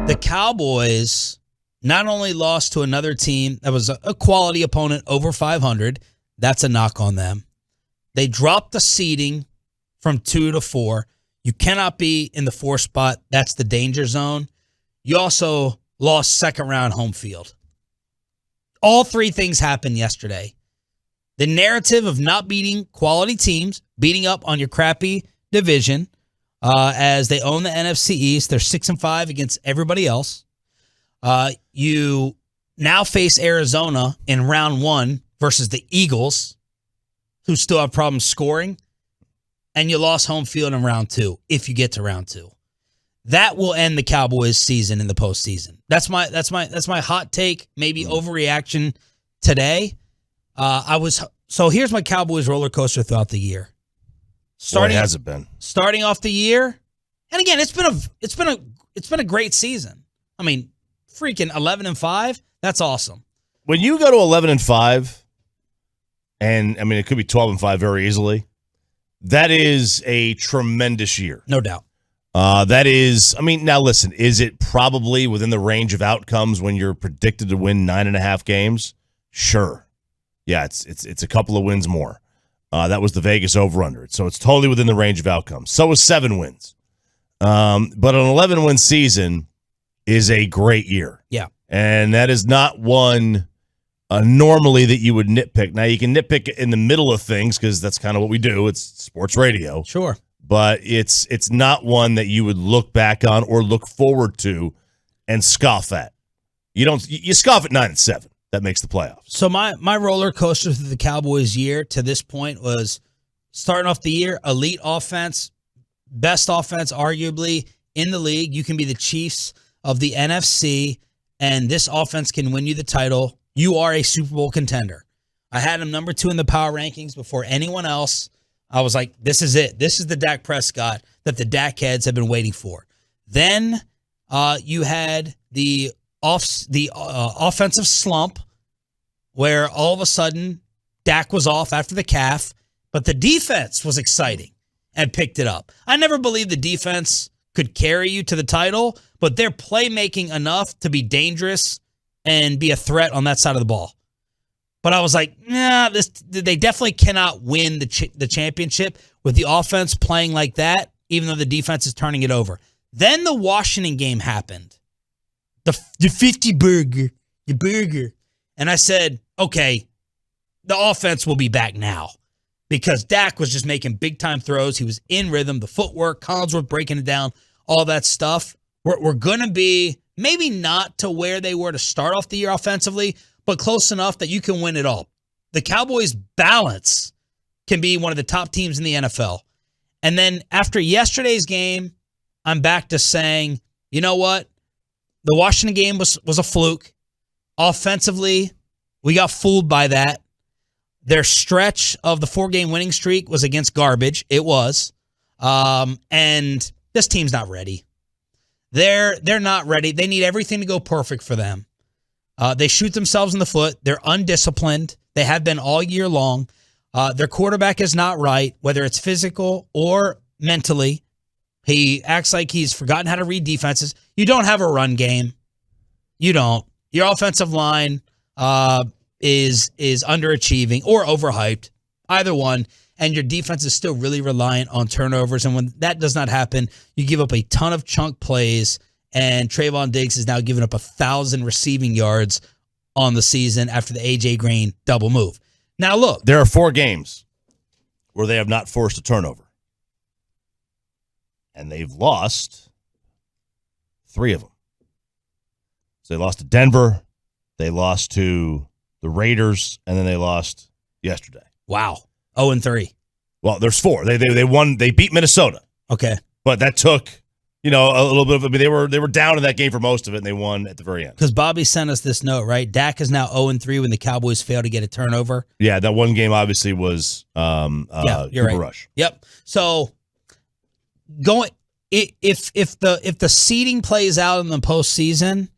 the Cowboys not only lost to another team that was a quality opponent over 500, that's a knock on them. They dropped the seeding from 2 to 4. You cannot be in the 4 spot. That's the danger zone. You also lost second-round home field. All 3 things happened yesterday. The narrative of not beating quality teams, beating up on your crappy division, as they own the NFC East. They're 6-5 against everybody else. You now face Arizona in round 1 versus the Eagles, who still have problems scoring. And you lost home field in round 2, if you get to round 2. That will end the Cowboys season in the postseason. That's my hot take, maybe overreaction today. So here's my Cowboys roller coaster throughout the year. What has it been? Starting off the year, and again, it's been a great season. I mean, freaking 11-5. That's awesome. When you go to 11-5, and I mean it could be 12-5 very easily. That is a tremendous year. No doubt. That is, I mean, now listen, is it probably within the range of outcomes when you're predicted to win 9.5 games? Sure. Yeah, it's a couple of wins more. That was the Vegas over-under. So it's totally within the range of outcomes. So was 7 wins. But an 11-win season is a great year. Yeah. And that is not one normally that you would nitpick. Now, you can nitpick in the middle of things because that's kind of what we do. It's sports radio. Sure. But it's not one that you would look back on or look forward to and scoff at. You scoff at 9-7. That makes the playoffs. So my roller coaster through the Cowboys year to this point was starting off the year, elite offense, best offense arguably in the league. You can be the Chiefs of the NFC, and this offense can win you the title. You are a Super Bowl contender. I had him number 2 in the power rankings before anyone else. I was like, this is it. This is the Dak Prescott that the Dak heads have been waiting for. Then you had the offensive slump where all of a sudden Dak was off after the calf, but the defense was exciting and picked it up. I never believed the defense could carry you to the title, but they're playmaking enough to be dangerous and be a threat on that side of the ball. But I was like, nah, they definitely cannot win the championship with the offense playing like that, even though the defense is turning it over. Then the Washington game happened. The 50 burger, the burger. And I said, okay, the offense will be back now because Dak was just making big-time throws. He was in rhythm, the footwork, Collinsworth breaking it down, all that stuff. We're going to be maybe not to where they were to start off the year offensively, but close enough that you can win it all. The Cowboys' balance can be one of the top teams in the NFL. And then after yesterday's game, I'm back to saying, you know what? The Washington game was a fluke. Offensively, we got fooled by that. Their stretch of the 4-game winning streak was against garbage. It was. And this team's not ready. They're not ready. They need everything to go perfect for them. They shoot themselves in the foot. They're undisciplined. They have been all year long. Their quarterback is not right, whether it's physical or mentally. He acts like he's forgotten how to read defenses. You don't have a run game. You don't. Your offensive line is underachieving or overhyped, either one. And your defense is still really reliant on turnovers. And when that does not happen, you give up a ton of chunk plays. And Trayvon Diggs has now given up 1,000 receiving yards on the season after the A.J. Green double move. Now, look. There are 4 games where they have not forced a turnover. And they've lost 3 of them. So they lost to Denver, they lost to the Raiders, and then they lost yesterday. Wow. 0-3. Well, there's 4. They won. They beat Minnesota. Okay. But that took, a little bit of. I mean, they were down in that game for most of it, and they won at the very end. Because Bobby sent us this note, right? Dak is now 0-3 when the Cowboys fail to get a turnover. Yeah, that one game obviously was you're right. Rush. Yep. So if the seeding plays out in the postseason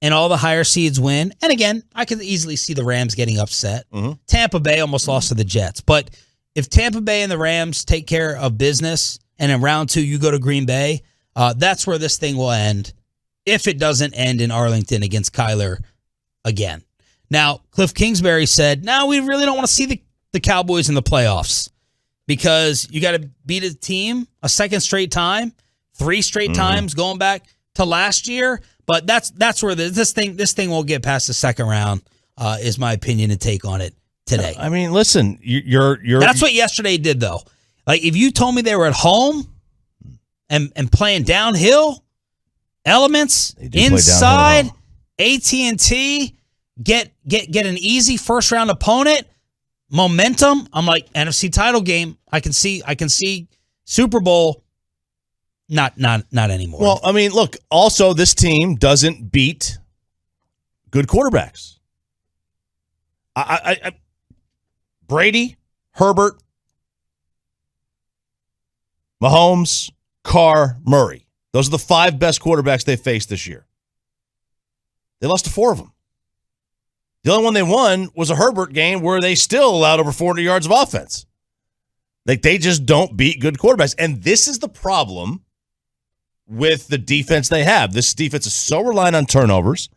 and all the higher seeds win, and again, I could easily see the Rams getting upset. Mm-hmm. Tampa Bay almost lost to the Jets. But if Tampa Bay and the Rams take care of business and in round 2 you go to Green Bay, that's where this thing will end. if it doesn't end in Arlington against Kyler again. Now, Cliff Kingsbury said, no, we really don't want to see the Cowboys in the playoffs because you got to beat a team a second straight time, 3 straight times going back to last year. But that's where this thing won't get past the second round, is my opinion and take on it today. I mean, listen, you're that's what yesterday did, though. Like, if you told me they were at home and playing downhill, elements, inside, AT&T, get an easy first-round opponent, momentum, I'm like, NFC title game, I can see Super Bowl, not anymore. Well, I mean, look, also this team doesn't beat good quarterbacks. I Brady, Herbert, Mahomes, Carr, Murray. Those are the 5 best quarterbacks they faced this year. They lost to 4 of them. The only one they won was a Herbert game where they still allowed over 400 yards of offense. Like, they just don't beat good quarterbacks. And this is the problem with the defense they have. This defense is so reliant on turnovers.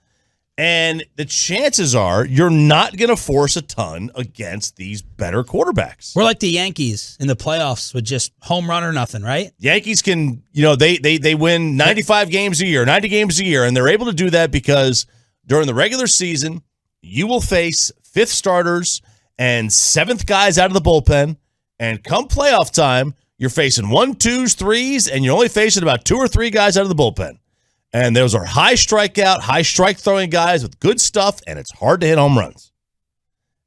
And the chances are you're not going to force a ton against these better quarterbacks. We're like the Yankees in the playoffs with just home run or nothing, right? Yankees can, they win 95 games a year, 90 games a year, and they're able to do that because during the regular season, you will face 5th starters and 7th guys out of the bullpen, and come playoff time, you're facing 1, 2s, 3s, and you're only facing about 2 or 3 guys out of the bullpen. And those are high strikeout, high strike throwing guys with good stuff, and it's hard to hit home runs.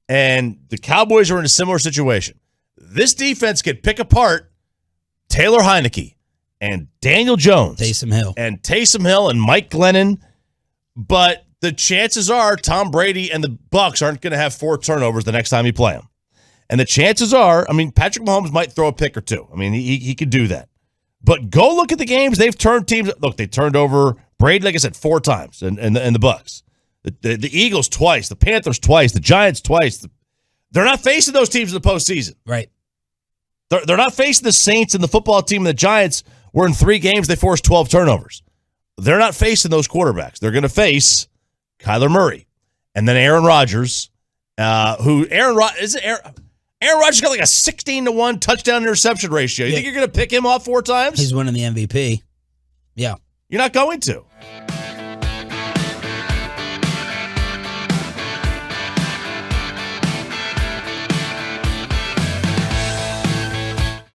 And the Cowboys are in a similar situation. This defense could pick apart Taylor Heineke and Daniel Jones. Taysom Hill. And Mike Glennon. But the chances are Tom Brady and the Bucs aren't going to have 4 turnovers the next time you play them. And the chances are, Patrick Mahomes might throw a pick or 2. He could do that. But go look at the games. They've turned teams. Look, they turned over Brady, like I said, 4 times, and the Bucs. The Eagles twice, the Panthers twice, the Giants twice. They're not facing those teams in the postseason. Right. They're not facing the Saints and the football team and the Giants where in 3 games they forced 12 turnovers. They're not facing those quarterbacks. They're going to face Kyler Murray and then Aaron Rodgers, Aaron Rodgers got like a 16-1 touchdown interception ratio. You think you're going to pick him off 4 times? He's winning the MVP. Yeah. You're not going to.